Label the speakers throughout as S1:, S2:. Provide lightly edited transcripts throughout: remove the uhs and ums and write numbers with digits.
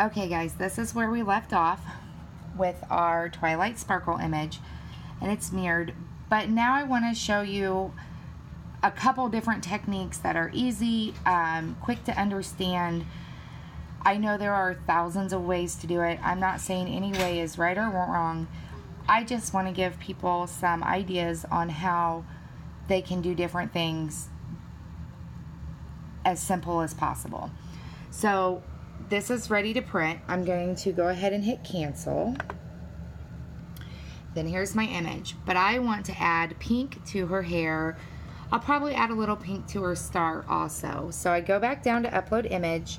S1: Okay guys, this is where we left off with our Twilight Sparkle image, and it's mirrored, but now I want to show you a couple different techniques that are easy, quick to understand. I know there are thousands of ways to do it. I'm not saying any way is right or wrong. I just want to give people some ideas on how they can do different things as simple as possible. So this is ready to print. I'm going to go ahead and hit cancel. Then here's my image, but I want to add pink to her hair. I'll probably add a little pink to her star also. So I go back down to upload image.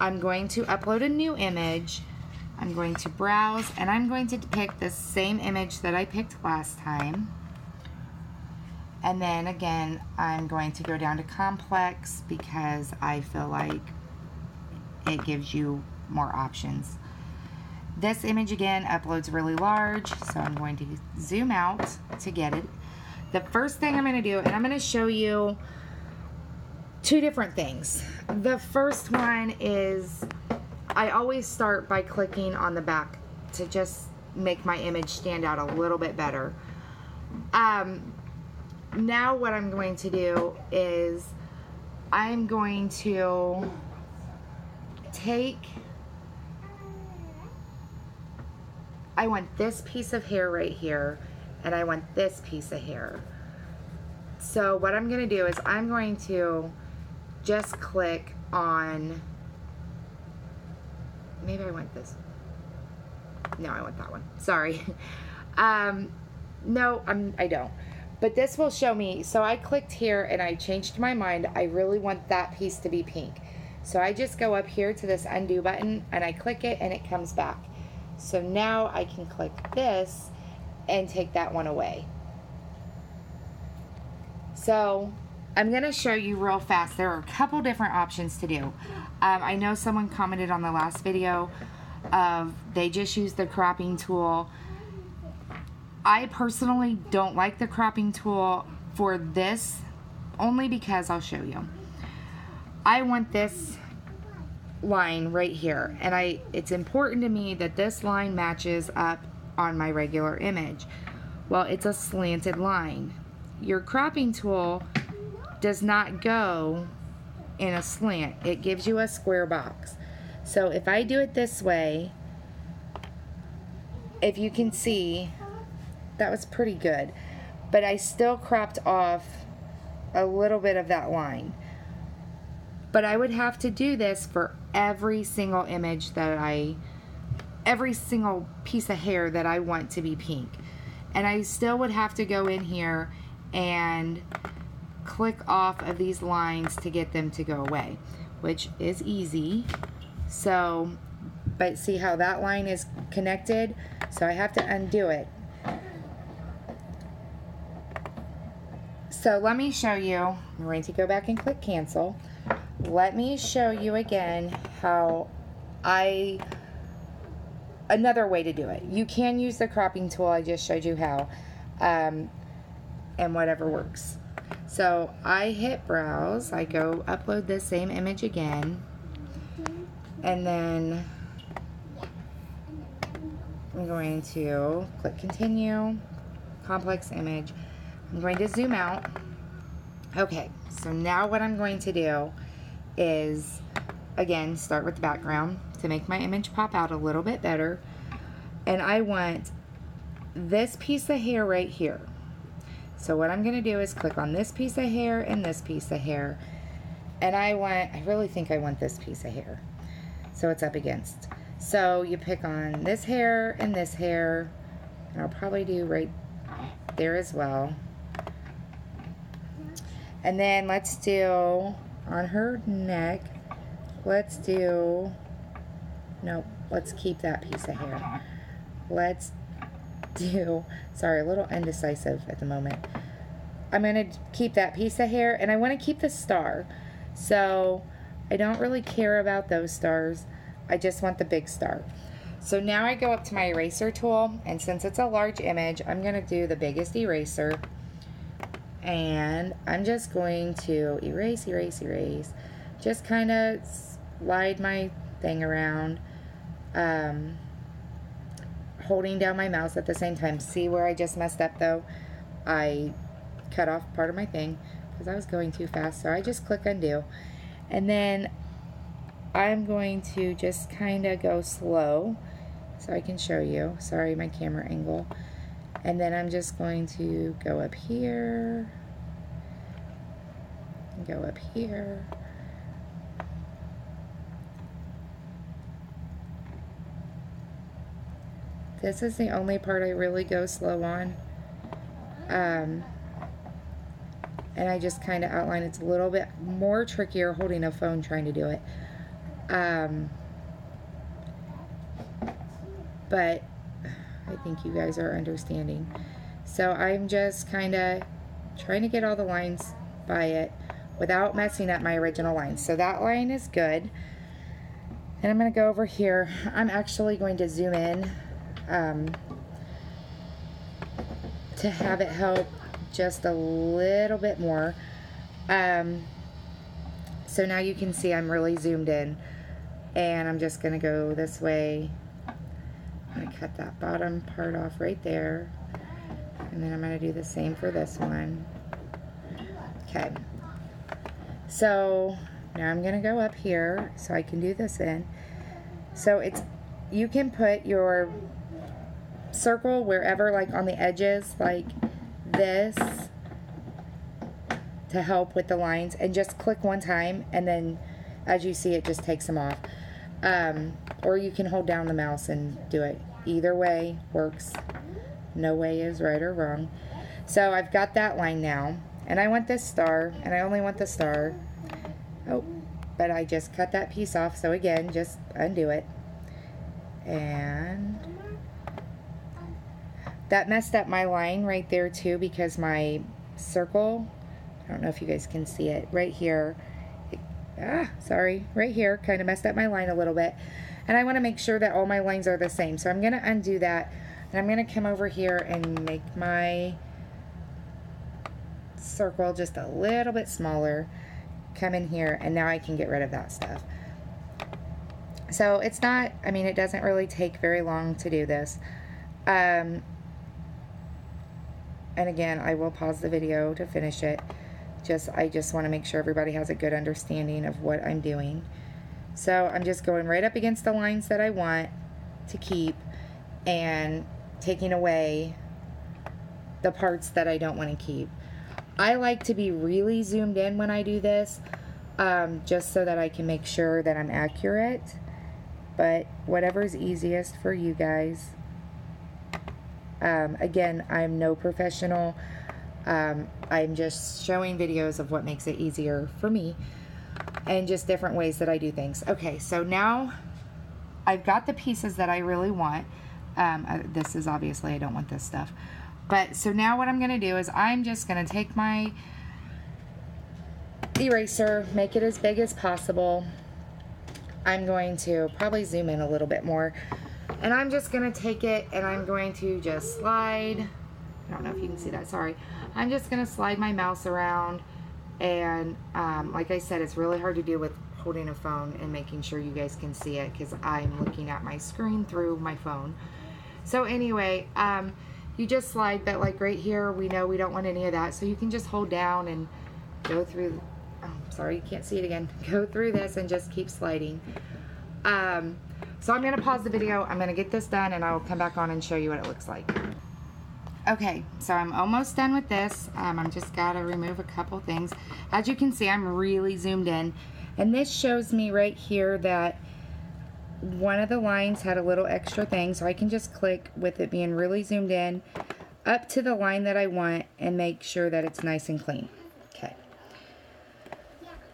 S1: I'm going to upload a new image. I'm going to browse, and I'm going to pick the same image that I picked last time. And then again, I'm going to go down to complex because I feel like it gives you more options. This image again uploads really large, so I'm going to zoom out to get it. The first thing I'm going to do, and I'm going to show you two different things. The first one is I always start by clicking on the back to just make my image stand out a little bit better. Now what I'm going to do is I'm going to I want this piece of hair right here, and I want this piece of hair. So what I'm going to do is I'm going to just click on, maybe I want this. No, I want that one. Sorry. No, I don't. But this will show me, so I clicked here and I changed my mind. I really want that piece to be pink. So I just go up here to this undo button and I click it and it comes back. So now I can click this and take that one away. So I'm going to show you real fast. There are a couple different options to do. I know someone commented on the last video of they just use the cropping tool. I personally don't like the cropping tool for this, only because I'll show you. I want this line right here, and it's important to me that this line matches up on my regular image. Well, it's a slanted line. Your cropping tool does not go in a slant. It gives you a square box. So if I do it this way, if you can see, that was pretty good, but I still cropped off a little bit of that line. But I would have to do this for every single image that every single piece of hair that I want to be pink. And I still would have to go in here and click off of these lines to get them to go away, which is easy. So, but see how that line is connected? So I have to undo it. So let me show you. I'm going to go back and click cancel. Let me show you again how another way to do it. You can use the cropping tool. I just showed you how, and whatever works. So I hit browse. I go upload this same image again, and then I'm going to click continue, complex image. I'm going to zoom out. Okay, so now what I'm going to do is, again, start with the background to make my image pop out a little bit better. And I want this piece of hair right here. So what I'm going to do is click on this piece of hair and this piece of hair. And I really think I want this piece of hair. So it's up against. So you pick on this hair and this hair. And I'll probably do right there as well. And then let's do on her neck, let's keep that piece of hair. Let's do, sorry, a little indecisive at the moment. I'm going to keep that piece of hair, and I want to keep the star. So I don't really care about those stars. I just want the big star. So now I go up to my eraser tool, and since it's a large image, I'm going to do the biggest eraser. And I'm just going to erase. Just kind of slide my thing around, holding down my mouse at the same time. See where I just messed up though? I cut off part of my thing because I was going too fast, so I just click undo. And then I'm going to just kind of go slow so I can show you. Sorry, my camera angle. And then I'm just going to go up here, go up here. This is the only part I really go slow on. And I just kind of outline. It's a little bit more trickier holding a phone trying to do it. But I think you guys are understanding. So I'm just kind of trying to get all the lines by it without messing up my original lines. So that line is good. And I'm going to go over here. I'm actually going to zoom in to have it help just a little bit more. So now you can see I'm really zoomed in, and I'm just going to go this way. I'm going to cut that bottom part off right there, and then I'm going to do the same for this one. Okay, so now I'm going to go up here so I can do this in. So it's, you can put your circle wherever, like on the edges like this, to help with the lines, and just click one time, and then as you see it just takes them off. Or you can hold down the mouse and do it. Either way works. No way is right or wrong. So I've got that line now, and I want this star, and I only want the star. Oh, but I just cut that piece off, so again, just undo it. And that messed up my line right there too, because my circle, I don't know if you guys can see it, right here, right here, kind of messed up my line a little bit. And I want to make sure that all my lines are the same. So I'm going to undo that, and I'm going to come over here and make my circle just a little bit smaller. Come in here, and now I can get rid of that stuff. So it's not, I mean, it doesn't really take very long to do this. And again, I will pause the video to finish it. I just want to make sure everybody has a good understanding of what I'm doing. So I'm just going right up against the lines that I want to keep, and taking away the parts that I don't want to keep. I like to be really zoomed in when I do this, just so that I can make sure that I'm accurate. But whatever's easiest for you guys. Again, I'm no professional. I'm just showing videos of what makes it easier for me, and just different ways that I do things. Okay, so now I've got the pieces that I really want. This is obviously, I don't want this stuff. But so now what I'm going to do is I'm just going to take my eraser, make it as big as possible. I'm going to probably zoom in a little bit more. And I'm just going to take it, and I'm going to just slide. I don't know if you can see that, sorry. I'm just going to slide my mouse around. And like I said, it's really hard to do with holding a phone and making sure you guys can see it, because I'm looking at my screen through my phone. So anyway, you just slide, but like right here, we know we don't want any of that. So you can just hold down and go through, oh, sorry, you can't see it again. Go through this and just keep sliding. So I'm going to pause the video. I'm going to get this done, and I'll come back on and show you what it looks like. Okay, so I'm almost done with this. I'm just got to remove a couple things. As you can see, I'm really zoomed in. And this shows me right here that one of the lines had a little extra thing, so I can just click with it being really zoomed in up to the line that I want and make sure that it's nice and clean. Okay.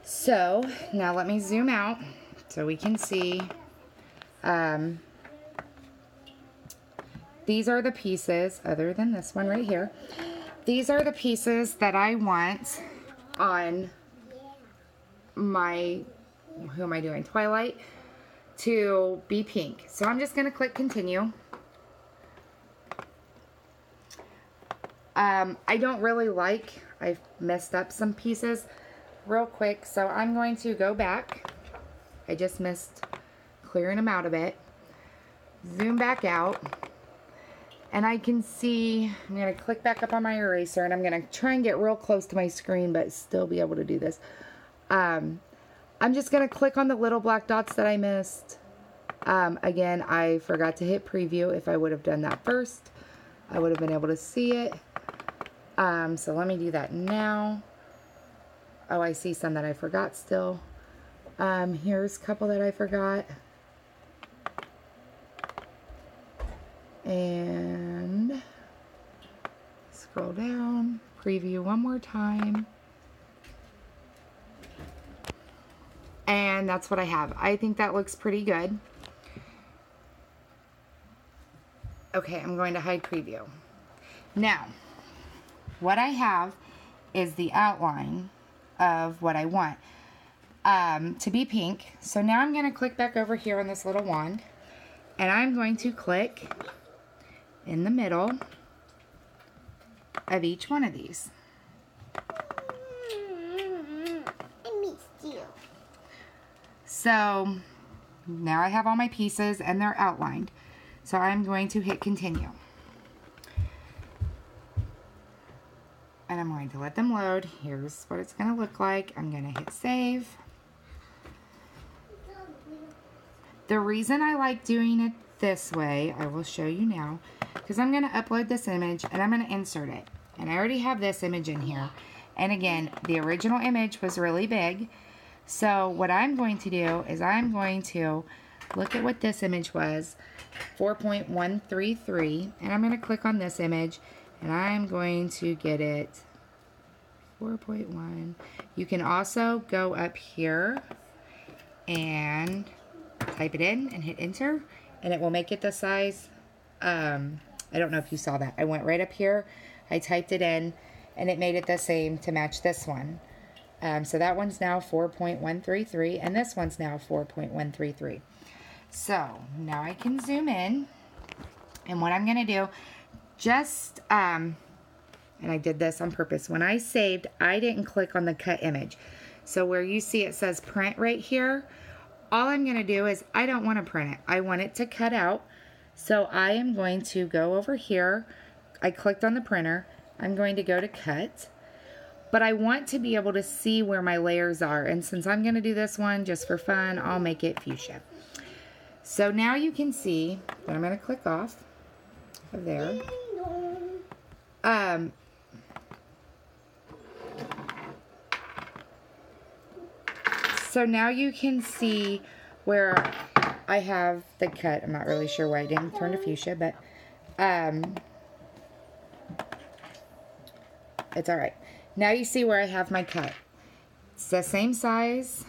S1: So now let me zoom out so we can see. These are the pieces, other than this one right here. These are the pieces that I want on my, who am I doing? Twilight, to be pink. So I'm just going to click continue. I don't really like, I've messed up some pieces real quick, so I'm going to go back. I just missed clearing them out a bit. Zoom back out. And I can see, I'm going to click back up on my eraser, and I'm going to try and get real close to my screen, but still be able to do this. I'm just going to click on the little black dots that I missed. Again, I forgot to hit preview. If I would have done that first, I would have been able to see it. So let me do that now. Oh, I see some that I forgot still. Here's a couple that I forgot. And scroll down, preview one more time. And that's what I have. I think that looks pretty good. Okay, I'm going to hide preview. Now, what I have is the outline of what I want to be pink. So now I'm going to click back over here on this little wand, and I'm going to click in the middle of each one of these.
S2: I missed you.
S1: So now I have all my pieces and they're outlined. So I'm going to hit continue. And I'm going to let them load. Here's what it's going to look like. I'm going to hit save. The reason I like doing it this way, I will show you now, because I'm going to upload this image and I'm going to insert it. And I already have this image in here. And again, the original image was really big. So what I'm going to do is I'm going to look at what this image was, 4.133, and I'm going to click on this image and I'm going to get it 4.1. You can also go up here and type it in and hit enter, and it will make it the size. I don't know if you saw that. I went right up here, I typed it in, and it made it the same to match this one. So that one's now 4.133, and this one's now 4.133. So now I can zoom in, and what I'm going to do, just, and I did this on purpose. When I saved, I didn't click on the cut image. So where you see it says print right here, all I'm going to do is, I don't want to print it. I want it to cut out. So I am going to go over here. I clicked on the printer. I'm going to go to cut. But I want to be able to see where my layers are. And since I'm going to do this one just for fun, I'll make it fuchsia. So now you can see that I'm going to click off of there. So now you can see where I have the cut. I'm not really sure why I didn't turn to fuchsia, but it's all right. Now you see where I have my cut. It's the same size.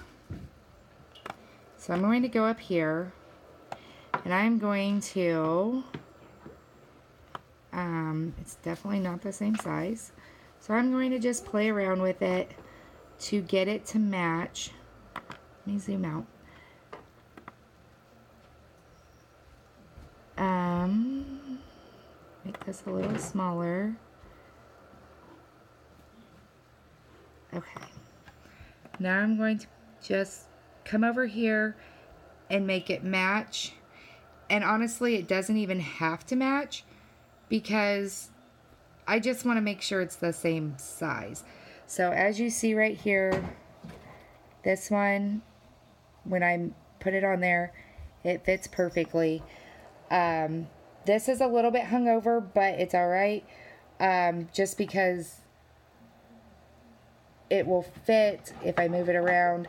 S1: So I'm going to go up here, and I'm going to, it's definitely not the same size. So I'm going to just play around with it to get it to match. Let me zoom out. Make this a little smaller. Okay. Now I'm going to just come over here and make it match. And honestly, it doesn't even have to match because I just want to make sure it's the same size. So as you see right here, this one, when I put it on there, it fits perfectly. This is a little bit hungover, but it's all right. Just because it will fit. If I move it around,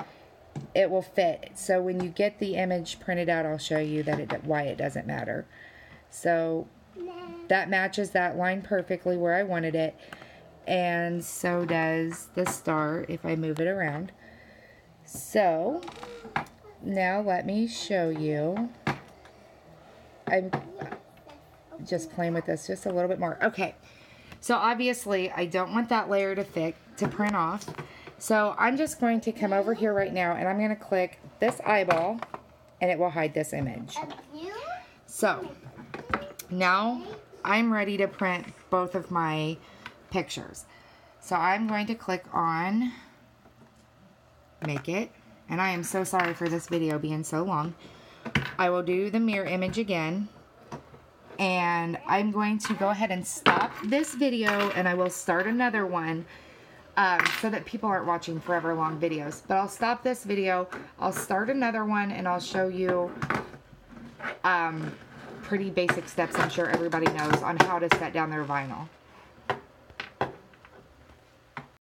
S1: it will fit. So when you get the image printed out, I'll show you that why it doesn't matter. So that matches that line perfectly where I wanted it. And so does the star if I move it around. So now let me show you. I'm just playing with this just a little bit more. Okay, so obviously I don't want that layer to print off. So I'm just going to come over here right now and I'm going to click this eyeball and it will hide this image. So now I'm ready to print both of my pictures. So I'm going to click on Make It. And I am so sorry for this video being so long. I will do the mirror image again. And I'm going to go ahead and stop this video, and I will start another one so that people aren't watching forever long videos. But I'll stop this video, I'll start another one, and I'll show you pretty basic steps I'm sure everybody knows on how to set down their vinyl.